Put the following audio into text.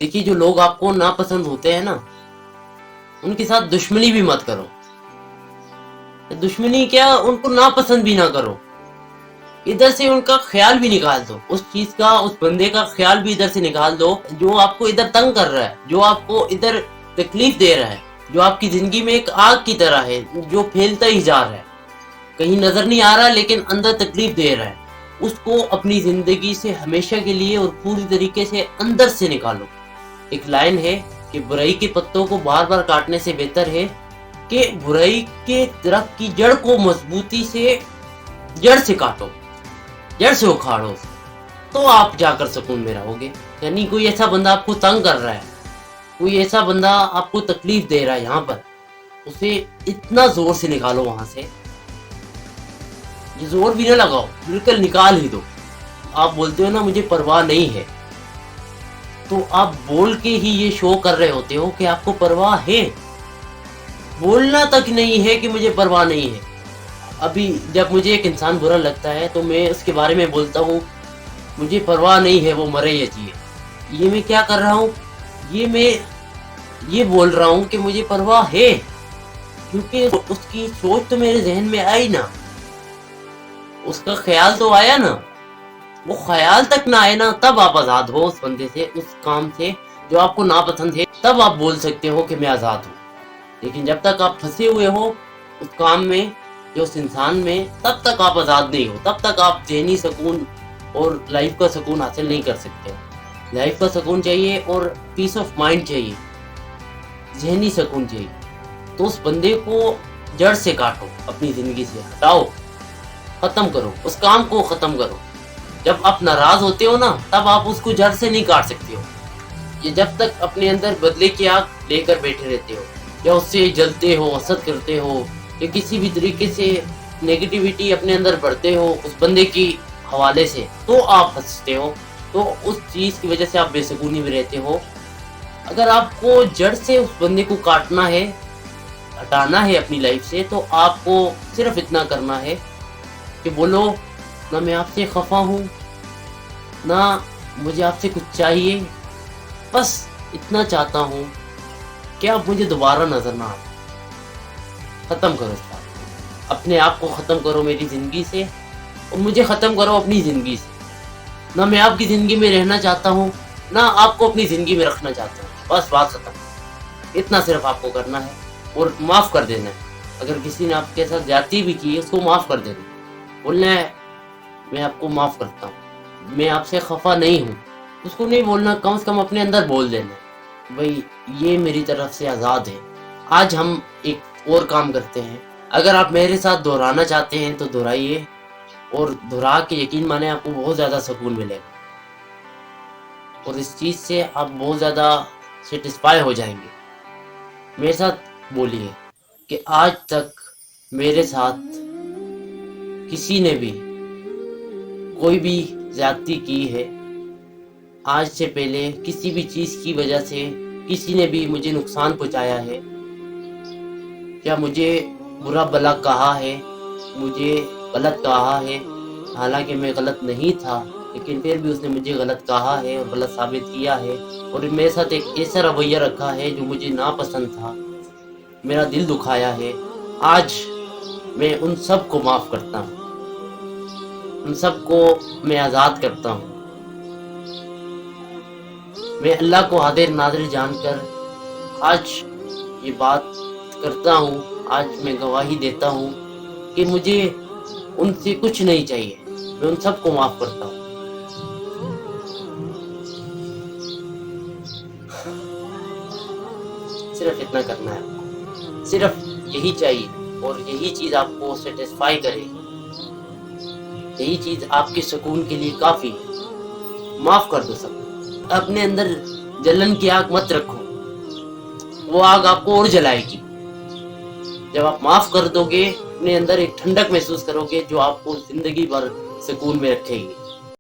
देखिए, जो लोग आपको नापसंद होते हैं ना, उनके साथ दुश्मनी भी मत करो। दुश्मनी क्या, उनको नापसंद भी ना करो। इधर से उनका ख्याल भी निकाल दो, उस चीज का, उस बंदे का ख्याल भी इधर से निकाल दो जो आपको इधर तंग कर रहा है, जो आपको इधर तकलीफ दे रहा है, जो आपकी जिंदगी में एक आग की तरह है, जो फैलता ही जा रहा है, कहीं नजर नहीं आ रहा लेकिन अंदर तकलीफ दे रहा है। उसको अपनी जिंदगी से हमेशा के लिए और पूरी तरीके से अंदर से निकालो। एक लाइन है कि बुराई के पत्तों को बार बार काटने से बेहतर है कि बुराई के दरख्त की जड़ को मजबूती से जड़ से काटो, जड़ से उखाड़ो, तो आप जाकर सुकून में रहोगे। यानी कोई ऐसा बंदा आपको तंग कर रहा है, कोई ऐसा बंदा आपको तकलीफ दे रहा है यहाँ पर, उसे इतना जोर से निकालो वहां से, जोर भी ना लगाओ, बिल्कुल निकाल ही दो। आप बोलते हो ना मुझे परवाह नहीं है, तो आप बोल के ही ये शो कर रहे होते हो कि आपको परवाह है। बोलना तक नहीं है कि मुझे परवाह नहीं है। अभी जब मुझे एक इंसान बुरा लगता है तो मैं उसके बारे में बोलता हूँ मुझे परवाह नहीं है वो मरे या जिए। ये मैं क्या कर रहा हूँ, ये बोल रहा हूँ कि मुझे परवाह है, क्योंकि उसकी सोच तो मेरे जहन में आई ना, उसका ख्याल तो आया ना। वो ख्याल तक ना आए ना, तब आप आजाद हो उस बंदे से, उस काम से जो आपको नापसंद है, तब आप बोल सकते हो कि मैं आजाद हूँ। लेकिन जब तक आप फंसे हुए हो उस काम में, जो उस इंसान में, तब तक आप आजाद नहीं हो, तब तक आप ज़हनी सुकून और लाइफ का सुकून हासिल नहीं कर सकते हो। लाइफ का सुकून चाहिए और पीस ऑफ माइंड चाहिए, ज़हनी सुकून चाहिए। तो उस बंदे को जड़ से काटो, अपनी जिंदगी से हटाओ, खत्म करो, उस काम को खत्म करो। जब आप नाराज होते हो ना, तब आप उसको जड़ से नहीं काट सकते हो। ये जब तक अपने अंदर बदले की आग लेकर बैठे रहते हो, या उससे जलते हो, हसद करते हो, या किसी भी तरीके से नेगेटिविटी अपने अंदर भरते हो उस बंदे की हवाले से, तो आप फंसते हो, तो उस चीज की वजह से आप बेसुकूनी में रहते हो। अगर आपको जड़ से उस बंदे को काटना है, हटाना है अपनी लाइफ से, तो आपको सिर्फ इतना करना है कि बोलो ना मैं आपसे खफा हूँ, ना मुझे आपसे कुछ चाहिए, बस इतना चाहता हूँ कि आप मुझे दोबारा नजर ना आए। खत्म करो इस बात को, अपने आप को खत्म करो मेरी जिंदगी से, और मुझे खत्म करो अपनी जिंदगी से। ना मैं आपकी जिंदगी में रहना चाहता हूँ, ना आपको अपनी जिंदगी में रखना चाहता हूँ। बस बात खत्म। इतना सिर्फ आपको करना है, और माफ कर देना है। अगर किसी ने आपके साथ ज्यादती भी की, उसको माफ कर देना, बोलना है मैं आपको माफ करता हूँ, मैं आपसे खफा नहीं हूँ। उसको नहीं बोलना, कम से कम अपने अंदर बोल देना, भाई ये मेरी तरफ से आज़ाद है। आज हम एक और काम करते हैं, अगर आप मेरे साथ दोहराना चाहते हैं तो दोहराइए, और दोहरा के यकीन माने आपको बहुत ज़्यादा सुकून मिलेगा, और इस चीज़ से आप बहुत ज़्यादा सेटिस्फाई हो जाएंगे। मेरे साथ बोलिए कि आज तक मेरे साथ किसी ने भी कोई भी ज्यादती की है, आज से पहले किसी भी चीज की वजह से किसी ने भी मुझे नुकसान पहुंचाया है, या मुझे बुरा भला कहा है, मुझे गलत कहा है, हालांकि मैं गलत नहीं था, लेकिन फिर भी उसने मुझे गलत कहा है और गलत साबित किया है, और मेरे साथ एक ऐसा रवैया रखा है जो मुझे नापसंद था, मेरा दिल दुखाया है। आज मैं उन सब को माफ करता हूँ, उन सबको मैं आज़ाद करता हूँ। मैं अल्लाह को हाजिर नाज़िर जानकर आज ये बात करता हूँ, आज मैं गवाही देता हूँ कि मुझे उनसे कुछ नहीं चाहिए, मैं उन सबको माफ करता हूँ। सिर्फ इतना करना है, सिर्फ यही चाहिए, और यही चीज़ आपको सेटिस्फाई करेगी, यही चीज आपके सुकून के लिए काफी है। माफ कर दो सब, अपने अंदर जलन की आग मत रखो, वो आग आपको और जलाएगी। जब आप माफ कर दोगे, अपने अंदर एक ठंडक महसूस करोगे जो आपको जिंदगी भर सुकून में रखेगी।